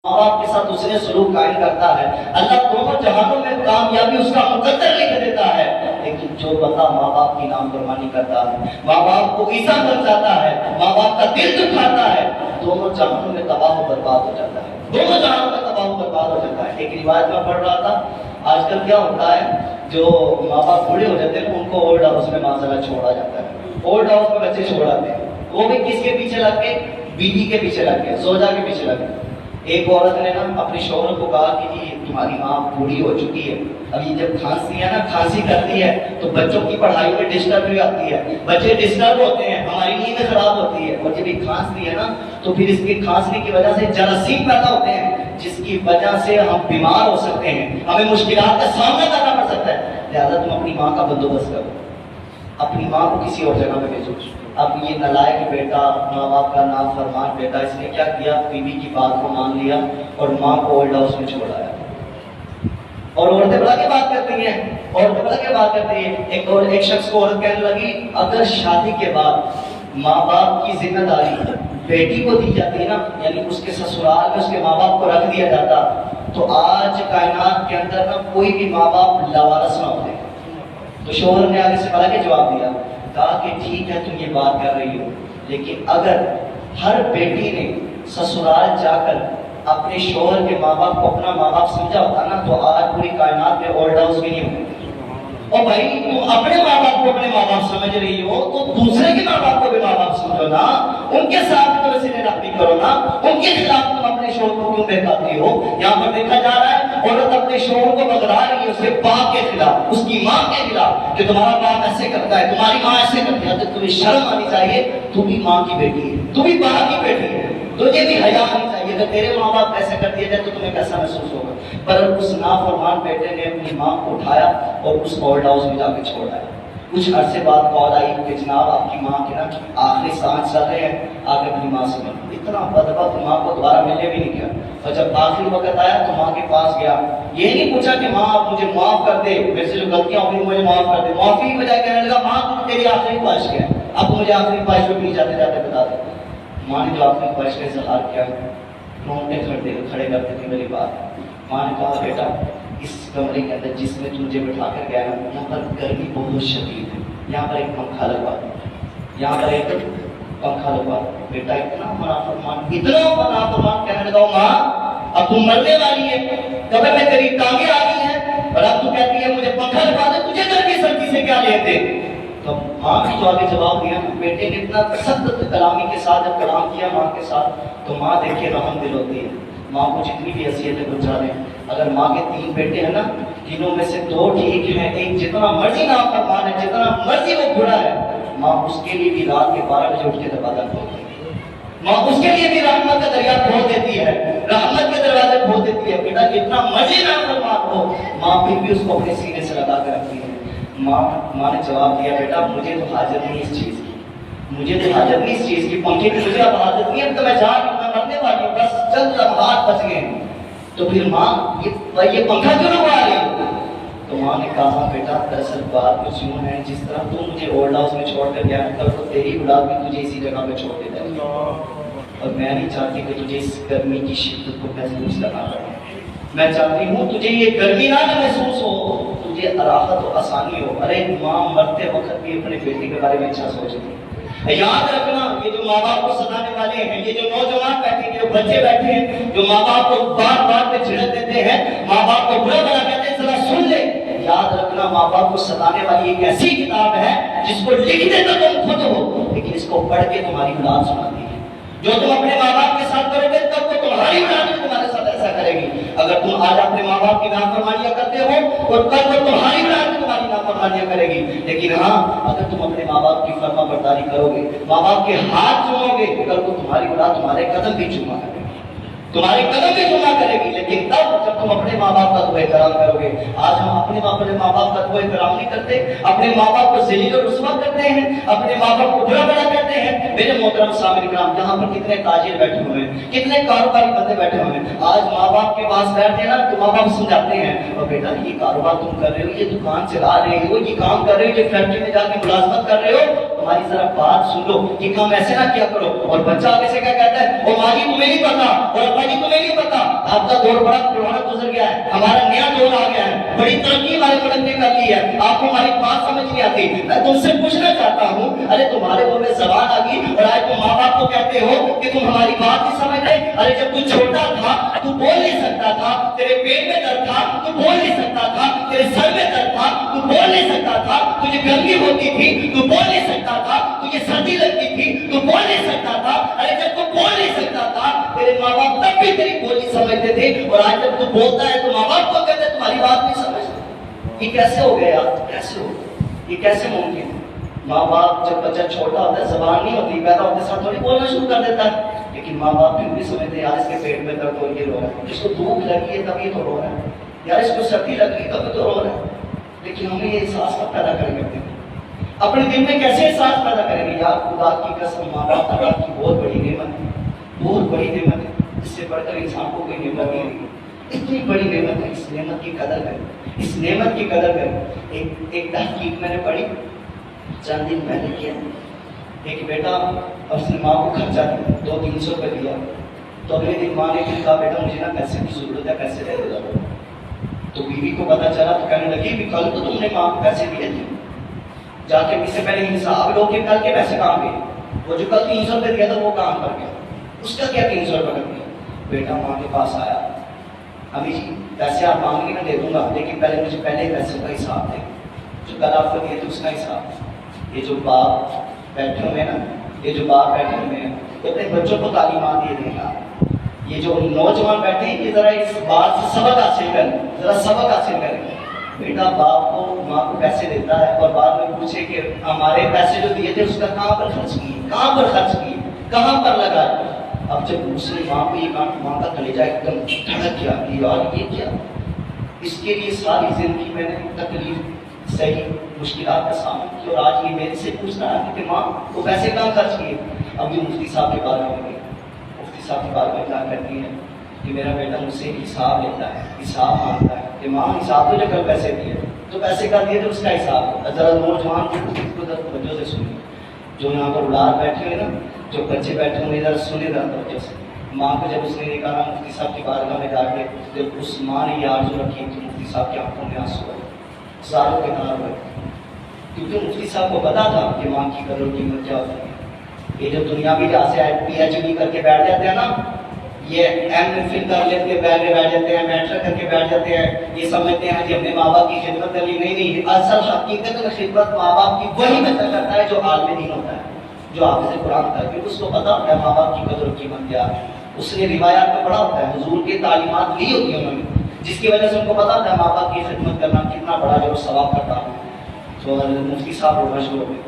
ماں باپ کے ساتھ اس نے سلوک قائم کرتا ہے، اللہ دونوں جہانوں میں کامیابی اس کا مقدر لکھ دیتا ہے۔ لیکن جو بندہ ماں باپ کی نافرمانی کرتا ہے، ماں باپ کو ایسا بن جاتا ہے، ماں باپ کا دل دکھاتا ہے، دونوں جہانوں میں تباہ و برباد ہو جاتا ہے، دونوں جہانوں میں تباہ و برباد ہو جاتا ہے۔ ایک روایت میں پڑھ رہا تھا، آج کل کیا ہوتا ہے، جو ماں باپ بوڑھے ہو جاتے ہیں ان کو اولڈ ہاؤس میں ماشاءاللہ چھوڑا جاتا ہے، اولڈ ہاؤس میں بچے چھوڑاتے ہیں، وہ بھی کس کے پیچھے لگ کے؟ بیوی کے پیچھے لگ کے، زوجہ کے پیچھے لگ کے۔ ایک عورت نے نا اپنے شوہر کو کہا کہ جی تمہاری ماں بوڑھی ہو چکی ہے، ابھی جب کھانسی ہے نا، کھانسی کرتی ہے تو بچوں کی پڑھائی میں ڈسٹرب بھی آتی ہے، بچے ڈسٹرب ہوتے ہیں، ہماری نیند خراب ہوتی ہے، اور جب یہ کھانستی ہے نا تو پھر اس کی کھانسی کی وجہ سے جراثیم پیدا ہوتے ہیں، جس کی وجہ سے ہم بیمار ہو سکتے ہیں، ہمیں مشکلات کا سامنا کرنا پڑ سکتا ہے۔ لہٰذا تم اپنی ماں کا بندوبست کرو، اپنی ماں کو کسی اور جگہ پہ بھیجو۔ اب یہ نالائق بیٹا، ماں باپ کا نافرمان بیٹا، اس نے کیا کیا؟ بیوی کی بات کو مان لیا اور ماں کو اولڈ ہاؤس میں چھوڑایا۔ اور عورتیں بڑا کے بات کرتی ہیں، عورتیں بڑا کے بات کرتی ہیں۔ ایک شخص کو عورت کہنے لگی، اگر شادی کے بعد ماں باپ کی ذمہ داری بیٹی کو دی جاتی ہے نا، یعنی اس کے سسرال میں اس کے ماں باپ کو رکھ دیا جاتا، تو آج کائنات کے اندر نا کوئی بھی ماں باپ لاوارث نہ ہوتے۔ تو شوہر نے آگے سے بڑا کے جواب دیا، کہا کہ ٹھیک ہے تم یہ بات کر رہی ہو، لیکن اگر ہر بیٹی نے سسرال جا کر اپنے شوہر کے ماں باپ کو اپنا ماں باپ سمجھا ہوتا نا، تو آج پوری کائنات میں اولڈ ہاؤس بھی نہیں ہوتے۔ اور بھائی تم اپنے ماں باپ کو اپنے ماں باپ سمجھ رہی ہو تو دوسرے کے ماں باپ کو بھی ماں باپ سمجھو نا، ان کے ساتھ بھی تو سلے رابطے کرو نا، ان کے خلاف تم اپنے شوہر کو کیوں بہکاتی ہو؟ یہاں پر دیکھا جا رہا ہے عورت اپنے شوہر کو بغلا رہی ہے اس کے باپ کے خلاف، اس کی ماں کے خلاف، کہ تمہارا باپ ایسے کرتا ہے، تمہاری ماں ایسے کرتی ہے۔ تو تمہیں شرم آنی چاہیے، تو بھی ماں کی بیٹی ہے، تو بھی باپ کی بیٹی ہے، تجھے بھی حیا آنی چاہیے۔ اگر تیرے ماں باپ ایسے کر دیا جائے تو تمہیں کیسا محسوس ہوگا؟ پر اس نافرمان بیٹے نے اپنی ماں کو اٹھایا اور اس اولڈ ہاؤس میں جا کے چھوڑا ہے۔ کچھ عرصے بعد کال آئی کہ جناب آپ کی ماں کے نا آخری سانس چل رہے ہیں، آگے اپنی ماں سے ملو۔ اتنا بدبخت ماں کو دوبارہ ملنے بھی نہیں گیا، اور جب آخری وقت آیا تو ماں کے پاس گیا، یہ نہیں پوچھا کہ ماں آپ مجھے معاف کر دے، میرے سے جو غلطیاں ہوئی مجھے معاف کر دے، معافی کی بجائے کہنے لگا ماں تیری آخری خواہش کیا ہے، اب مجھے آخری خواہش میں نہیں جاتے جاتے بتا دے۔ ماں نے جو آخری خواہش کا اظہار کیا، رونگٹے کھڑے کرتے تھے میری بات۔ ماں نے کہا بیٹا اس کمرے کے اندر جس میں تجھے بٹھا کر گیا نا، یہاں پر گرمی بہت شدید ہے، یہاں پر ایک پنکھا لگوا دو، یہاں پر ایک پنکھا لگوا دو۔ بیٹا اتنا منافرمان کہنے لگا ماں اب تم مرنے والی ہے، کبھی میں تیری ٹانگیں آ گئی ہیں اور اب تو کہتی ہے مجھے پنکھا لگوا دے، تجھے گرمی سردی سے کیا لیتے؟ تو ماں کی جو آگے جواب دیا، بیٹے نے اتنا سخت کلامی کے ساتھ جب کلام کیا ماں کے ساتھ، تو ماں دیکھے رحم دل ہوتی ہے۔ ماں کو جتنی بھی حیثیتیں گزار دیں، اگر ماں کے 3 بیٹے ہیں نا، تینوں میں سے 2 ٹھیک ہیں، ایک جتنا مرضی نافرمان ہے، جتنا مرضی وہ برا ہے، ماں اس کے لیے بھی رات کے 12 بجے اٹھ کے دروازہ کھولتی ہے، ماں اس کے لیے بھی رحمت کا دریا کھول دیتی ہے، رحمت کے دروازے کھول دیتی ہے۔ بیٹا جتنا مرضی نافرمان ہو، ماں پھر بھی اس کو اپنے سینے سے لگا کے رکھتی ہے۔ ماں نے جواب دیا، بیٹا مجھے تو حاجت نہیں اس چیز کی، مجھے تو حاجت نہیں اس چیز کی، پنکھے کی مجھے اب حاجت نہیں ہے، اب تو میں جان میں مرنے والی ہوں، بس چند لمحات بچ گئے۔ تو پھر ماں یہ پنکھا کیوں لگوا رہی؟ تو ماں نے کہا بیٹا دراصل بات کچھ یوں ہے، جس طرح تو مجھے اولڈ ہاؤس میں چھوڑ کر گیا، کل تو تیری اولاد بھی تجھے اسی جگہ پہ چھوڑ کے جائے گی، اور میں نہیں چاہتی کہ تجھے اس گرمی کی شدت کو محسوس کرنا پڑے۔ میں چاہتی ہوں تجھے یہ گرمی نہ محسوس ہو، تجھے راحت و آسانی ہو۔ ارے ماں مرتے وقت بھی اپنے بیٹے کے بارے میں اچھا سوچتی ہے۔ یاد رکھنا یہ جو ماں باپ کو ستانے والے ہیں، یہ جو نوجوان بیٹھے ہیں، جو بچے بیٹھے ہیں، جو ماں باپ کو بار بار پہ جھڑک دیتے ہیں، ماں باپ کو برا بنا کہتے ہیں، ذرا سن لے، یاد رکھنا ماں باپ کو ستانے والی ایک ایسی کتاب ہے جس کو لکھتے تو تم خود ہو، لیکن اس کو پڑھ کے تمہاری اولاد سناتی ہے۔ جو تم اپنے ماں باپ کے ساتھ کرو گے تب تو تمہاری اولاد بھی تمہارے ساتھ ایسا کرے گی۔ اگر تم آج اپنے ماں باپ کی نافرمانیاں کرتے ہو اور کل تو تمہاری اولاد بھی تمہاری نافرمانیاں کرے گی۔ لیکن ہاں اگر تم اپنے ماں باپ کی فرما برداری کرو گے، ماں باپ کے ہاتھ چومو گے، کل کو تمہاری اولاد تمہارے قدم بھی چوما کرے گی، تمہاری قدم بھی چوما کرے گی۔ لیکن تب جب تم اپنے ماں باپ کا تو احترام کرو گے۔ آج ہم اپنے ماں باپ کا تو احترام نہیں کرتے، اپنے ماں باپ کو ذلیل و رسوا کرتے ہیں، اپنے ماں باپ کو برا بنا کرتے ہیں۔ میرے محترم سامعین کرام، یہاں پر کتنے تاجر بیٹھے ہوئے ہیں، کتنے کاروباری بندے بیٹھے ہوئے ہیں، آج ماں باپ کے پاس بیٹھتے ہیں نا تو ماں باپ سمجھاتے ہیں، اور بیٹا یہ کاروبار تم کر رہے ہو، یہ دکان چلا رہے ہو، یہ کام کر رہے ہو، یہ فیکٹری میں جا کے ملازمت کر رہے ہو، تمہاری ذرا بات سن لو، یہ کام ایسے نہ کیا کرو۔ اور بچہ آگے سے کیا کہتا ہے، او ماں جی تمہیں نہیں پتا، اور ابا جی تمہیں نہیں پتا، دور بڑا پرانا گزر گیا ہے، ہمارا نیا دور آ گیا ہے، بڑی ترقی ہمارے ملک نے کر لی ہے، آپ کو ہماری بات سمجھ نہیں آتی۔ میں تم سے پوچھنا چاہتا ہوں، ارے تمہارے منہ میں زبان آ گئی اور آج تم ماں باپ کو کہتے ہو کہ تم ہماری بات نہیں سمجھ رہے؟ ارے جب تو چھوٹا تھا تو بول نہیں سکتا تھا، تیرے پیٹ میں درد تھا تو بول نہیں سکتا تھا، تیرے سر میں درد تھا تو بول نہیں سکتا تھا، تجھے گرمی ہوتی تھی تو بول نہیں سکتا تھا، تجھے سردی لگتی تھی تو بول نہیں سکتا تھا۔ ارے جب تو بول نہیں سکتا تھا تیرے ماں باپ تب بھی تیری بولی سمجھتے تھے، اور آج جب تو بولتا ہے تو ماں باپ کو کہتے تمہاری بات نہیں سمجھتے۔ یہ کیسے ہو گیا یار؟ کیسے ہو؟ یہ کیسے ممکن ہے؟ ماں باپ جب بچہ چھوٹا ہوتا ہے، زبان نہیں ہوتی، پیدا ہوتے ساتھ تھوڑی بولنا شروع کر دیتا ہے، لیکن ماں باپ بھی نہیں سمجھتے یار اس کے پیٹ میں درد ہو یہ رو رہا ہے، اس کو دھوپ لگی ہے تب یہ تو رو رہا ہے، یار اس کو سردی لگ رہی تب تو رو رہا ہے۔ لیکن ہمیں یہ احساس کب پیدا کریں گے؟ اپنے دل میں کیسے احساس پیدا کریں گے؟ یار خدا کی قسم ماں باپ اللہ کی بہت بڑی نعمت ہے، بہت بڑی نعمت ہے، اس سے بڑھ کر انسان کو کوئی نعمت نہیں ہے، اتنی بڑی نعمت ہے، اس نعمت کی قدر کریں، اس نعمت کی قدر کریں۔ ایک تحقیق میں نے پڑھی چند دن پہلے کیا، ایک بیٹا اپنی ماں کو خرچہ دیا، 200-300 روپے دیا، تو اگلے دن ماں نے کہا بیٹا مجھے نا پیسے کی ضرورت ہے، پیسے دے دو۔ تو بیوی کو پتا چلا تو کہنے لگی کہ کل تو تم نے ماں کو پیسے دیے تھے، جا کے اس سے پہلے حساب لو کہ کل کے پیسے کہاں گئے، وہ جو کل 300 روپے دیا تھا وہ کہاں پر گیا، اس کا کیا 300 روپے لگ گیا۔ بیٹا ماں کے پاس آیا، امی جی پیسے آپ مانگیں گے میں دے دوں گا، لیکن پہلے مجھے پہلے پیسے کا حساب دیں، جو کل آپ کو دیے تھے اس کا حساب۔ یہ جو باپ بیٹھے ہوئے ہیں نا، یہ جو باپ بیٹھے ہوئے ہیں یہ اپنے بچوں کو تعلیمات دے دیں گا، یہ جو نوجوان بیٹھے ہیں یہ ذرا اس بات سے سبق حاصل کریں، ذرا سبق حاصل کریں۔ بیٹا باپ کو ماں کو پیسے دیتا ہے اور بعد میں پوچھے کہ ہمارے پیسے جو دیے تھے اس کا کہاں پر خرچ کیے، کہاں پر خرچ کیے، کہاں پر لگائے۔ اب جب دوسری ماں کو یہ کام، ماں کا کلیجہ ایک دم دھڑک گیا کہ یار یہ کیا، اس کے لیے ساری زندگی میں نے تکلیف صحیح مشکلات کا سامنا کیا، اور آج یہ میرے سے پوچھ رہا ہے کہ ماں وہ پیسے کہاں خرچ کیے۔ اب یہ مفتی صاحب کے بارے میں گئی، مفتی صاحب کے بارے میں کیا کرتی ہے کہ میرا بیٹا مجھ سے حساب لیتا ہے، حساب مانگتا ہے کہ ماں حساب تو جو کل پیسے دیے تو پیسے کا دیے تو اس کا حساب۔ ذرا نوجوان کو توجہ سے سنیے، جو یہاں پر اولاد بیٹھے ہوئے نا، جو بچے بیٹھے ہوئے ذرا سنے ذرا توجہ سے۔ ماں کو جب اس نے کہا مفتی صاحب کی بارگاہ میں جا کے، جب اس ماں نے یہ آرزو رکھی تو مفتی صاحب کی آنکھوں میں آنسو آئے، ساروں کے نار ہوئے، کیونکہ مفتی صاحب کو پتا تھا کہ ماں کی قدر و قیمت کیا ہوتی ہے۔ یہ جو دنیاوی لحاظ سے PhD کر کے بیٹھ جاتے ہیں نا، یہ MPhil کر لیتے بیٹھ جاتے ہیں، میٹرک کر کے بیٹھ جاتے ہیں، یہ سمجھتے ہیں کہ ہم نے ماں باپ کی خدمت کر لی۔ نہیں، اصل حقیقت میں خدمت ماں باپ کی وہی بچہ کرتا ہے جو عالم دین ہوتا ہے، جو حافظ قرآن ہوتا ہے، کیونکہ اس کو پتا ہوتا ہے ماں باپ کی قدر و قیمت کیا ہے۔ اس نے روایات میں پڑھا ہوتا ہے، حضور کی تعلیمات لی ہوتی ہیں انہوں نے، جس کی وجہ سے ان کو پتا ہوتا ہے ماں باپ کی خدمت کرنا کتنا بڑا جو ثواب کرتا ہے۔ تو مفتی صاحب وہ مشہور ہو گئے،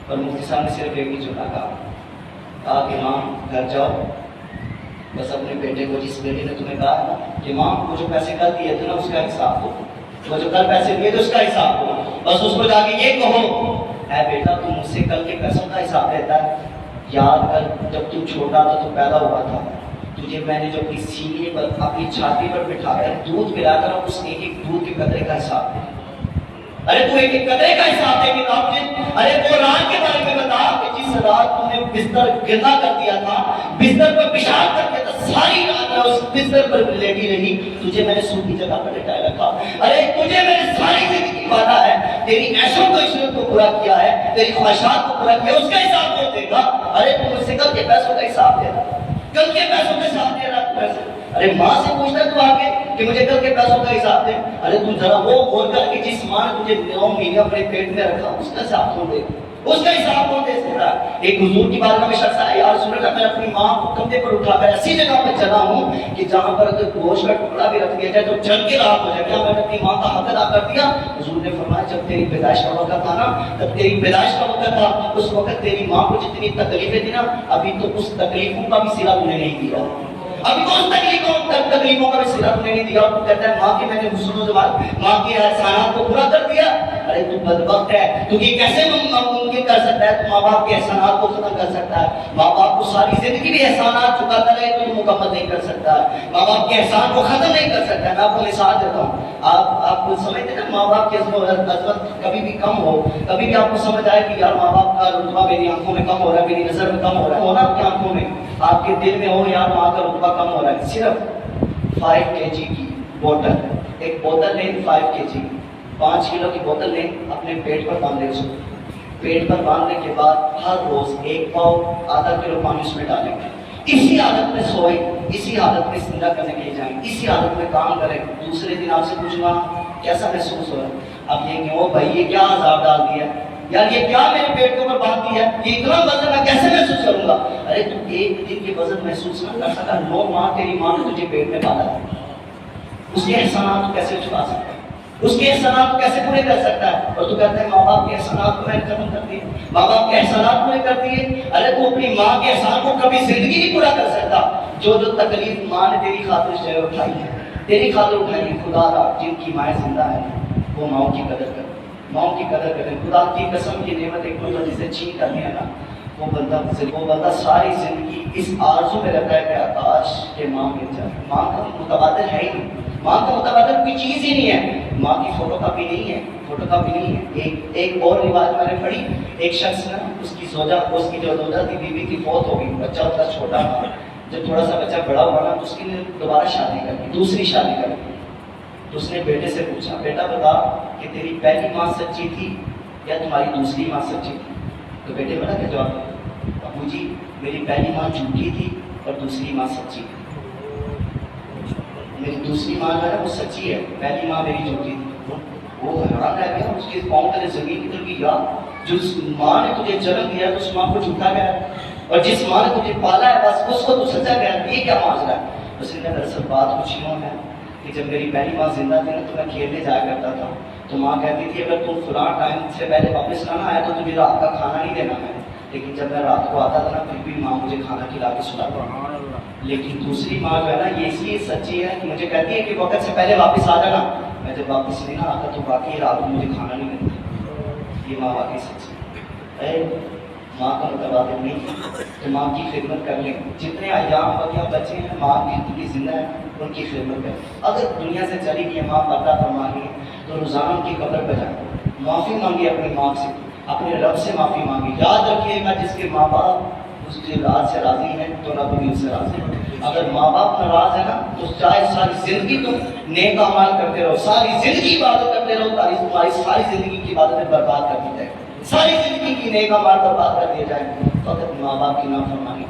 اور مفتی صاحب نے صرف ایک ہی جملہ کہا کہ ماں گھر جاؤ، بس اپنے بیٹے کو، جس بیٹے نے تمہیں کہا نا کہ ماں وہ جو پیسے کل دیے تھے نا اس کا حساب دو، وہ جو کل پیسے دیے تھے اس کا حساب دو، بس اس کو جا کے یہ کہو اے بیٹا تو مجھ سے کل کے پیسوں کا حساب لیتا ہے، یاد کر جب تم چھوٹا تھا تو پیدا ہوا تھا، تجھے میں نے جو اپنی سینے پر اپنی چھاتی پر بٹھا کر دودھ پلا کر اس ایک ایک دودھ کے قطرے کا حساب دے۔ ارے تو ایک ایک قطرے کا حساب دے گا آپ نے؟ ارے وہ رات کے بارے میں بتا کہ جس رات تم نے بستر گرنا کر دیا تھا، بستر پر پیشاب کر دیا تھا، ساری رات میں اس بستر پر لیٹی رہی، تجھے میں نے سوکھی جگہ پر لٹائے رکھا۔ ارے تجھے میں نے ساری زندگی وعدہ ہے، تیری عیشوں کو عشرت کو پورا کیا ہے، تیری خواہشات کو پورا کیا، اس کا حساب کون دے گا؟ ارے تم مجھ سے کل کے پیسوں کا حساب دے رہا، کل کے پیسوں کا حساب دے رہا تو پیسے۔ ارے ماں سے پوچھتا ہے تو آگے کہ مجھے کل کے پیسوں کا حساب دے۔ ارے تم ذرا وہ غور کر کے جس ماں نے تجھے 9 مہینے اپنے پیٹ میں رکھا اس کا حساب کون دے، اس کا حساب کون دے سکتا ہے؟ ایک حضور کی بارگاہ میں شخص آیا، یا رسول اللہ میں اپنی ماں کو کندھے پر اٹھا کر ایسی جگہ پہ چلا ہوں کہ جہاں پر اگر گوشت کا ٹکڑا بھی رکھ دیا جائے تو جل کے راحت ہو جائے، کیا میں نے اپنی ماں کا حق ادا کر دیا؟ حضور نے فرمایا جب تیری پیدائش کا وقت تھا نا، جب تیری پیدائش کا وقت تھا اس وقت تیری ماں کو جتنی تکلیفیں تھی نا، ابھی تو اس تکلیفوں کا بھی صلہ تم نے نہیں دیا، ابھی تو اس تکلیفوں کا بھی صلہ تم نے نہیں دیا۔ اور تو کہتا ہے ماں کے میں نے حسن و جمال، ماں کے احسانات کو پورا کر دیا۔ ارے تو بدبخت ہے، تو یہ کیسے ممکن کر سکتا ہے؟ تو ماں باپ کے احسانات کو ختم کر سکتا ہے؟ ماں باپ کو ساری زندگی بھی احسانات چکاتا رہے تو یہ مکمل نہیں کر سکتا ہے، ماں باپ کے احسان کو ختم نہیں کر سکتا ہے۔ میں آپ کو مثال دیتا ہوں، آپ کو سمجھتے ہیں نا ماں باپ کی عظمت کبھی بھی کم ہو، کبھی بھی آپ کو سمجھ آئے کہ یار ماں باپ کا رتبہ میری آنکھوں میں کم ہو رہا ہے، میری نظر میں کم ہو رہا ہے، ہونا آپ کی آنکھوں میں، آپ کے دل میں ہو یار ماں کا رتبہ کم ہو رہا ہے، صرف 5 kg کی بوتل، ایک بوتل لیں 5 kg، 5 کلو کی بوتل لیں، اپنے پیٹ پر باندھیں اس کو، پیٹ پر باندھنے کے بعد ہر روز 1 پاؤ آدھا کلو پانی اس میں ڈالیں گے، اسی حالت میں سوئیں، اسی حالت میں استنجا کرنے کے لیے جائیں، اسی حالت میں کام کریں، دوسرے دن آپ سے پوچھنا کیسا محسوس ہو رہا ہے، اب یہ کیوں بھائی یہ کیا عذاب ڈال دیا یار، یہ کیا میرے پیٹ کے اوپر باندھ دیا، یہ اتنا وزن میں کیسے محسوس کروں گا؟ ارے تو ایک دن کے وزن محسوس نہ کر سکا، 9 ماہ تیری ماں نے تجھے پیٹ میں باندھا ہے، اس کے احسانات کو کیسے چھپا سکتا ہے، اس کے احسانات کو کیسے پورے کر سکتا ہے؟ اور تو کہتے ہیں ماں باپ کے احسانات کو میں نے ختم کر دیے، ماں باپ کے احسانات پورے کر دیے، ارے تو اپنی ماں کے احسان کو کبھی زندگی نہیں پورا کر سکتا، جو تکلیف ماں نے تیری خاطر سے اٹھائی ہے، تیری خاطر اٹھائی ہے، خدا را جن کی مائیں زندہ ہیں وہ ماؤں کی قدر کریں، ماؤں کی قدر کریں، خدا کی قسم کی نعمت ایک بندہ جسے چھین کر دیا نا، وہ بندہ ساری زندگی اس آرزو میں رہتا ہے کہ کاش کہ ماں مل جائے، ماں کا متبادل ہے ہی نہیں، ماں کا متبادل کوئی چیز ہی نہیں ہے، ماں کی فوٹو کاپی نہیں ہے، فوٹو کاپی نہیں ہے۔ ایک اور روایت میں نے پڑھی، ایک شخص نا اس کی جو زوجہ تھی بیوی کی فوت ہو گئی، بچہ اس کا چھوٹا تھا، جب تھوڑا سا بچہ بڑا ہوا نا تو اس کی نے دوبارہ شادی کر دی، دوسری شادی کر دی، تو اس نے بیٹے سے پوچھا بیٹا بتا کہ تیری پہلی ماں سچی تھی یا تمہاری دوسری ماں سچی تھی؟ تو بیٹے بتا کیا جواب دیا، ابو جی میری پہلی ماں جھوٹی تھی اور دوسری ماں سچی تھی، میری دوسری ماں جو ہے وہ سچی ہے، پہلی ماں میری جھوٹی تھی۔ وہ حیران رہ گیا، اس کے پاؤں تلے زمین کی طرف گیا، جس ماں نے تجھے جنم دیا تو اس ماں کو جھوٹا گیا، اور جس ماں نے تجھے پالا ہے بس اس کو تو سچا گیا، یہ کیا معاملہ ہے؟ اس نے دراصل بات کچھ یوں ہے کہ جب میری پہلی ماں زندہ تھی نا تو میں کھیلنے جایا کرتا تھا، تو ماں کہتی تھی اگر تم فلاں ٹائم سے پہلے واپس نہ آیا تو تمہیں رات کا کھانا نہیں دینا ہے، لیکن جب میں رات کو آتا تھا نا پھر بھی ماں مجھے کھانا کھلا کے سلاتی، لیکن دوسری ماں جو ہے نا یہ اس لیے سچی ہے کہ مجھے کہتی ہے کہ وقت سے پہلے واپس آ جانا، میں جب واپس نہیں نہ آتا تو باقی رات کو مجھے کھانا نہیں دیتی، یہ ماں واقعی سچی ہے۔ اے ماں کا متبادل نہیں ہے تو ماں کی خدمت کر لیں، جتنے ایام وغیرہ بچے ہیں ماں کی زندہ ہے ان کی خدمت کریں، اگر دنیا سے چلی گئی ہے ماں پردہ فرما رہی ہے تو روزانہ ان کی قبر پہ جائیں، معافی مانگی اپنی ماں سے، اپنے رب سے معافی مانگی، یاد رکھیے گا جس کے ماں باپ اس کی رات سے راضی ہیں تو رب بھی ان سے راضی ہے، اگر ماں باپ ناراض ہے نا تو چاہے ساری زندگی تم نیک اعمال کرتے رہو، ساری زندگی عبادت کرتے رہو، تمہاری ساری زندگی کی عبادتیں برباد کر دی جائے، ساری زندگی کی نیک اعمال برباد کر دیے جائیں تو اگر ماں باپ کی نافرمانی